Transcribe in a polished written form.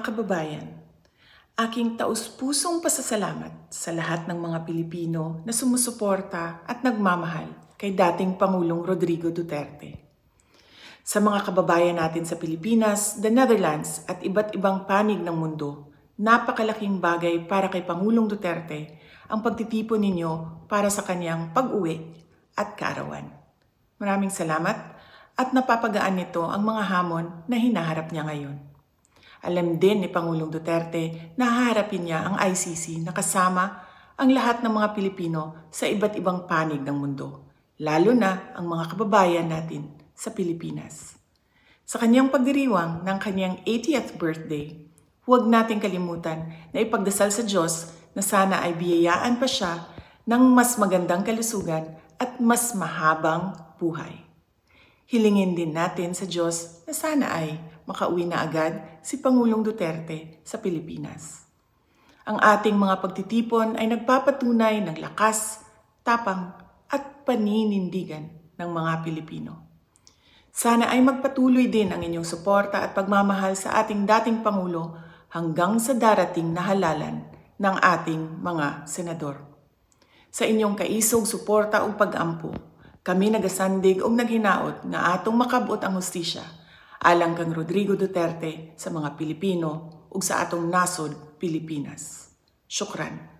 Mga kababayan, aking taus-pusong pasasalamat sa lahat ng mga Pilipino na sumusuporta at nagmamahal kay dating Pangulong Rodrigo Duterte. Sa mga kababayan natin sa Pilipinas, the Netherlands at iba't ibang panig ng mundo, napakalaking bagay para kay Pangulong Duterte ang pagtitipon ninyo para sa kanyang pag-uwi at kaarawan. Maraming salamat at napapagaan nito ang mga hamon na hinaharap niya ngayon. Alam din ni Pangulong Duterte na haharapin niya ang ICC na kasama ang lahat ng mga Pilipino sa iba't ibang panig ng mundo, lalo na ang mga kababayan natin sa Pilipinas. Sa kanyang pagdiriwang ng kanyang 80th birthday, huwag nating kalimutan na ipagdasal sa Diyos na sana ay biyayaan pa siya ng mas magandang kalusugan at mas mahabang buhay. Hilingin din natin sa Diyos na sana ay makauwi na agad si Pangulong Duterte sa Pilipinas. Ang ating mga pagtitipon ay nagpapatunay ng lakas, tapang at paninindigan ng mga Pilipino. Sana ay magpatuloy din ang inyong suporta at pagmamahal sa ating dating Pangulo hanggang sa darating na halalan ng ating mga senador. Sa inyong kaisog suporta o pag-ampo, kami nagasandig o naghinaot nga atong makabot ang hustisya alang kang Rodrigo Duterte sa mga Pilipino ug sa atong nasod Pilipinas. Syukran.